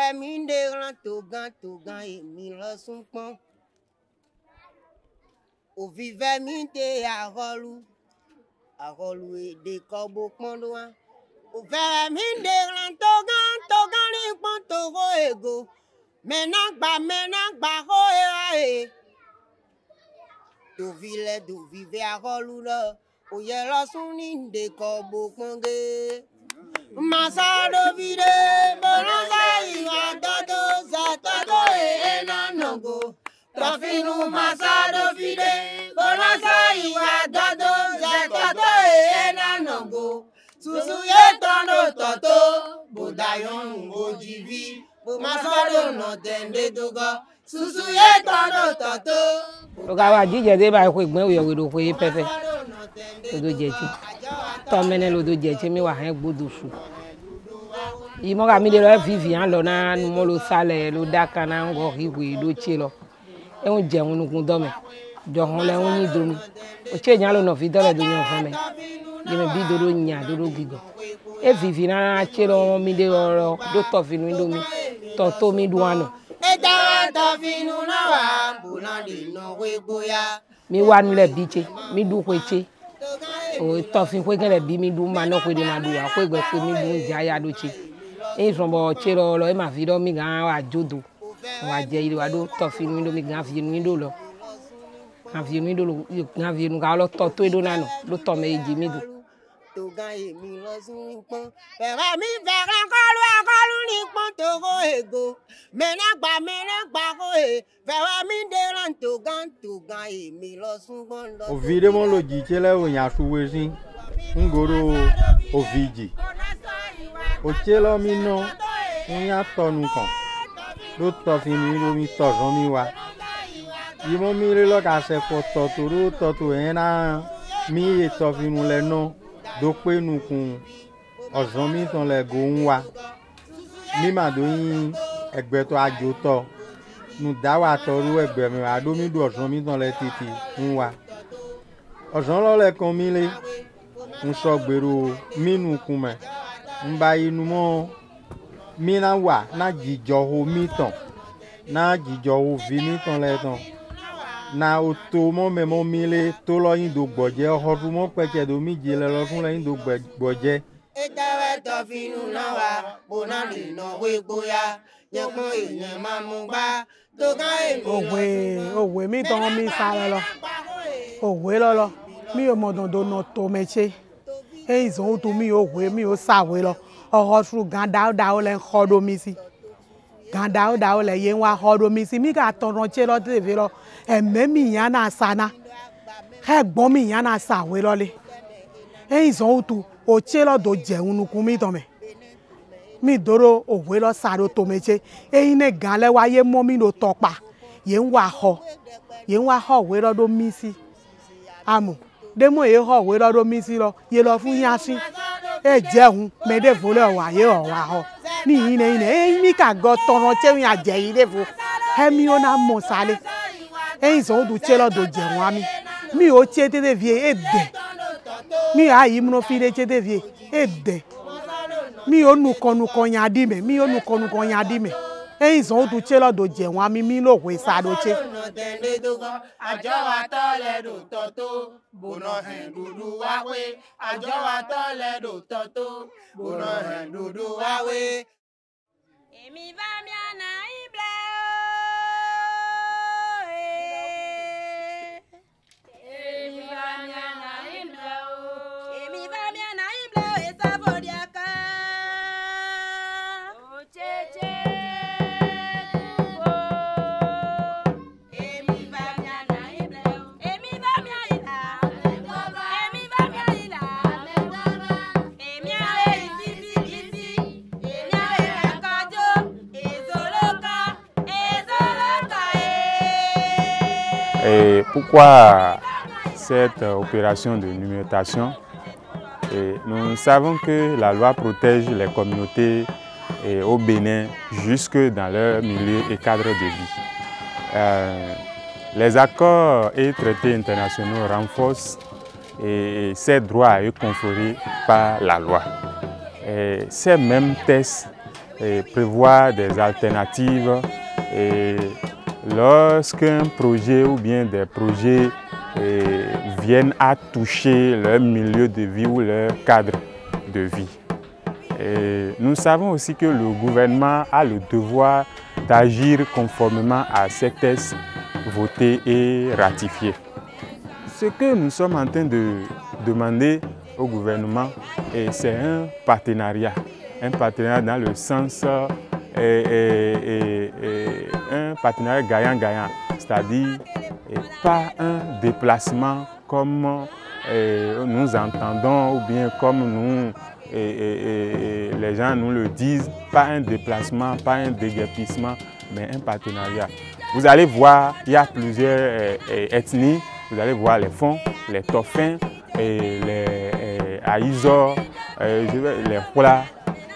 vivait mine de grand togan et mille son pont. Au vivait mine de arolou et des corbeaux pondoin. Au vivait mine de grand togan et pont toro ego. Menak ba ho e. Do vive arolou là. O yellow sunin de corbeaux ponge. Masado vide, bonanza iwa dodo zatodo enanogo. Tofinu masado vide, bonanza iwa dodo zatodo enanogo. Susu ye tono toto, bodayon ojivi, bo masado no tende dogo. Susu ye tono toto. Lokawa jije de ba ko gbon we do ko pepe. Odo jeji. To mene lo do jeji mi wa han gbodo su. Imo ga mi de lo Vivian lo na mo lo sale lo daka na ngo hiwe do che lo. E un je un kun do me. Jo hon le un ni do mi. O che nya lo no fi do le do nyan fun me. Je me bi do do nya do do gigo. E Vivian na che lo mi de oro do to fi nu do mi. To mi do ano. E da to fi nu na wa buna di no we boya. Mi wa nu le bi che, mi du ko che. O to fi ko gele bi mi du ma no ko de ma du wa ko gbe ko mi du ja ya do che. E so bo che lo e ma fi do mi gan wa jodo. Wa je ile wa do to fi nu do mi gan fi nu do lo. Gan fi nu do lo, gan fi nu ga lo to do na no, lo to me ji mi du. Togan e mi lo sun pon. Bẹ̀rẹ̀ mi fẹ́ràn kọlu ní pọ́n toro ego. Menagba ko e. Bẹ̀rẹ̀ mi dẹran togan e mi lo sun pon lọ. Ovide mo lo jikele o nya suwe sin. Ngoro oviji. O chelo mi no. Nya tonu kan. Lo to fi mi lo mi to zon mi wa. Yimo mi re lo ka se ko to to ena mi e to fi nu le no. Do pe nu kun ozon mi ton le go nwa mi ma do yin egbe to ajo to nu da wa to ru egbe mi wa do mi do ozon mi ton le titi nwa ozon lo le kan mi le un so gbero mi nu kun me nba inu mo mi na wa na jijo ho mi ton na jijo ho vi mi ton le ton na oto mo me mo mi le to lo yin do gboje ohodu mo peche do mi je le lo fun le yin do gboje e dawe to finu na wa bona le no we boya yepon eyan ma mu gba to kan e owe mi ton mi sare lo owe lo mi o mo don do no to meche e izon to mi owe mi o sawe lo ohodu gan da o le khodo mi si ganda o le yen wa hodo mi si mi ka toran che lo tv lo eme mi yan na sana egbon mi yan na sawe lo le e izon otu o che lo do jeun nu kun mi ton me mi doro owe lo saro to meche e ine gan le wa ye mo mi no topa yen wa ho we lo do mi si amu de mo e ho we lo do mi si lo ye lo fun yan sin e jeun me de vo le wa ye o wa ho ni ine e mi ka go toran che yin aje ile fo e mi o na mo sale e izon du che lo do jeun ami mi o che te de vie e de mi ayi mu no fi de che de vie e de mi o nu kon yan di me mi o nu kon yan di me e izon du che lo do jeun ami mi lo we sa do che ajo wa to le do toto bono hen dudu wa we ajo wa to le do toto bono hen dudu wa we. Èmi bá mi àná ible o. Èmi bá mi àná ible o. Èmi bá mi àná ible o. Esa fodiaka. O cheche kubo. Èmi bá mi àná ible o. Èmi bá mi àyílá. Èmi bá mi àyílá. Èmi àwé ìsísí. Èmi àwé ẹ̀kọ́jọ́. Et pourquoi cette opération de numérotation? Nous savons que la loi protège les communautés au Bénin jusque dans leur milieu et cadre de vie. Les accords et traités internationaux renforcent ces droits à eux conférés par la loi. Ces mêmes tests prévoir des alternatives et lorsqu'un projet ou bien des projets viennent à toucher leur milieu de vie ou leur cadre de vie. Et nous savons aussi que le gouvernement a le devoir d'agir conformément à ces textes votés et ratifiés. Ce que nous sommes en train de demander au gouvernement, c'est un partenariat dans le sens un partenariat gagnant-gagnant, c'est-à-dire pas un déplacement comme nous entendons ou bien comme nous, les gens nous le disent, pas un déplacement, pas un déguerpissement, mais un partenariat. Vous allez voir, il y a plusieurs ethnies, vous allez voir les Fon, les Tofin, les Aïzor, les Hula.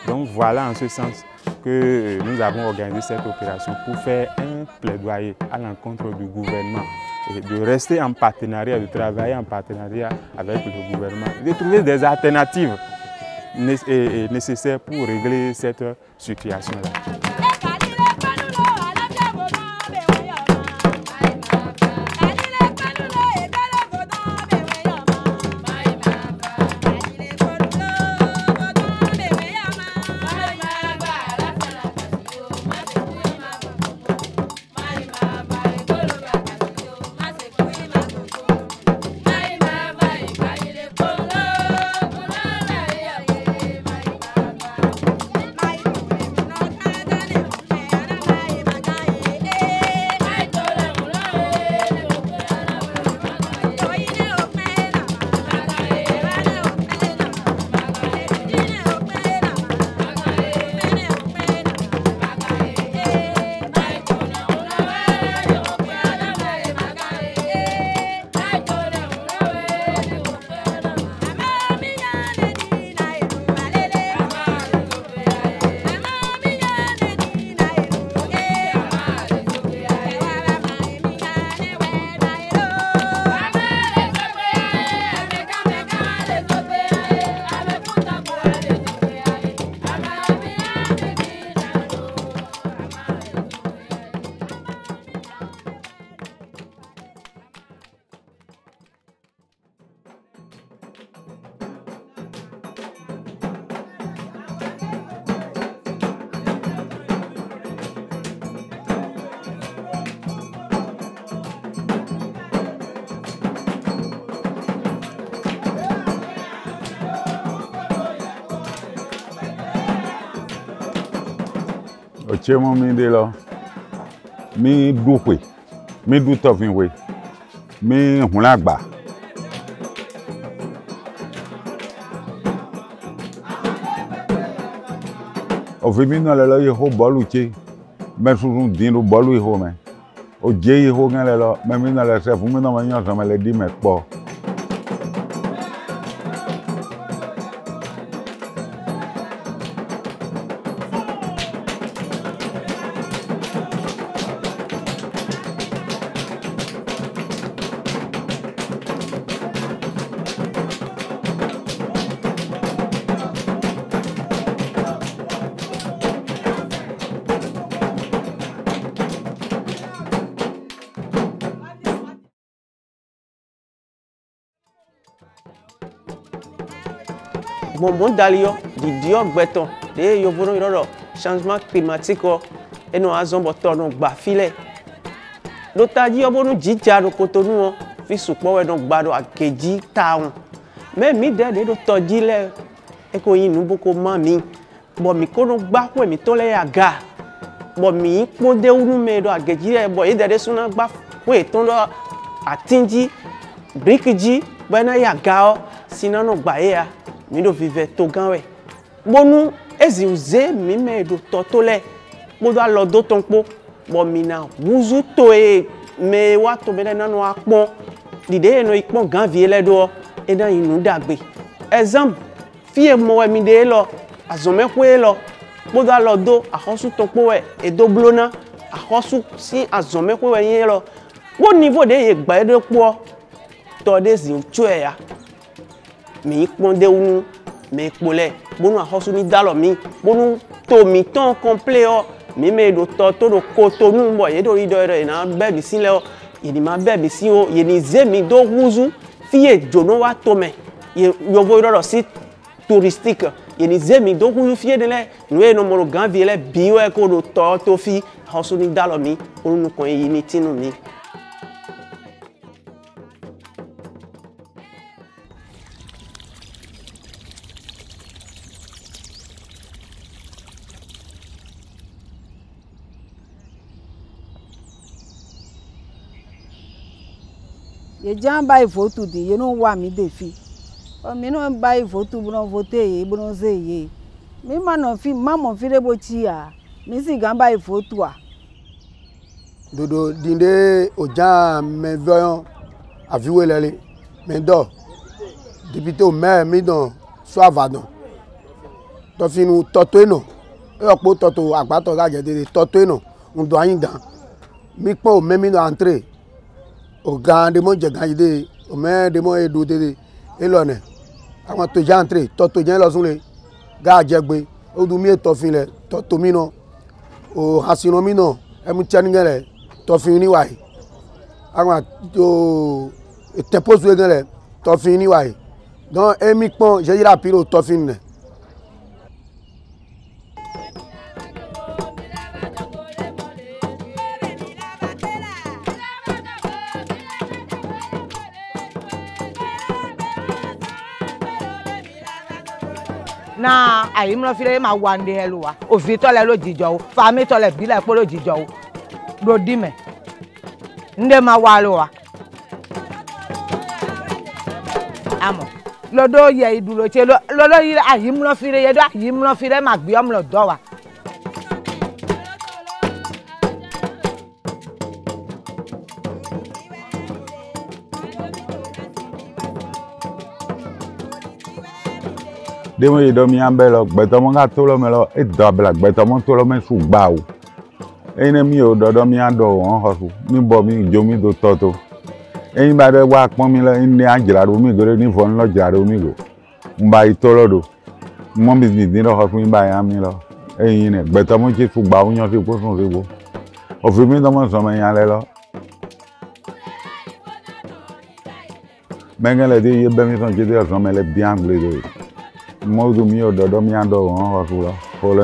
Donc voilà en ce sens que nous avons organisé cette opération pour faire un plaidoyer à l'encontre du gouvernement et de rester en partenariat, de travailler en partenariat avec le gouvernement, de trouver des alternatives nécessaires pour régler cette situation-là. Ochemo mi de lo mi duwe mi du tofin we mi hunagba ofi mi no le lo ye ho bolu che me sunsun din ru bolu ye ho me o je ye ho gan le lo me mi no le se fun mi no ma yan so me le di me po. Bon dalio di dio gbeton de yo bono iro changement climatique e no azon boto no gba file lo taji yo bono jija ro kotonu fi supo we no gba do akeji taun me mi de do toji le e ko yin nu boko ma mi bo mi ko no gba ko mi to le aga bo mi po de unu me do akeji e bo e de suna gba ko e ton do atinji brikji bana ya ga o sina no gba e ya mi do vive to gan we bonu ezi uze mi me do to le mo do lo do ton po bo mi na wuzu to e me wa to be na no apon dide no ipon gan vie le do e dan inu dagbe example fie mo we mi de lo azome ku e lo mo do lo do ahosu to po we e do blona ahosu si azome ku we yin lo wo niveau de ye gba e do po to de zi uchu e ya mi pon de unu me pole bonu ahosu ni dalo mi bonu to mi ton complet o mi me do to to do Cotonou bo ye do rido na be bi sin le o ye ni ma be bi sin o ye ni ze mi do ruzu fie jono wa to me ye yo vo do si touristique ye ni ze mi do ruzu fie de le no no mo gan vie le bi we ko do to fi hoso ni dalo mi onu ko ye ni tinu mi. Ye jan ba vote di ye no wa mi defi o mi no ba vote bu no vote ye bu no se ye mi ma no fi ma mo fi re bo chi a mi si gan ba vote a dodo dinde ojan me voyon aviwe lele me do député au maire mi don so avadon to finu toto eno e opo toto agbato ga je de toto eno ndo ayin gan mi pon o me mi no entrer o gan de mo je gan ide o me de mo edu de elone àwọn tó ja entrer toto jen lo sunle ga jegbe o du mi to fin le toto mi no o hasino mi no e mu chaningere to fin ni wai àwọn to te posu gele to fin ni wai donc emi pon je ira pilo to fin ne na ayi mlo fire ma wande eluwa o fi to le lo jijo o fa mi to le bi le po lo jijo o do di me nde ma wa lo wa amo lo do ye iduro che lo yi ayi mlo fire ye do ayi mlo fire ma gbe omlo do wa demo ye do mi ambelo gbeto mo ga to lo me lo e do bla gbeto mo to lo me su gba o ene mi o do mi ando won ho su mi bo mi jo mi do toto eyin ba de wa pon mi lo ni ajira ro mi gore ni fo nlo jira ro mi go mba itolo do mo mi ni ro ho fun ba ya mi lo eyin ne gbeto mo je su gba o yan se ko sun se wo o fi mi do mo so me yan le lo mengele de ye be mi son je de so me le bien anglais do mo do mi o do mi ando won ho su lo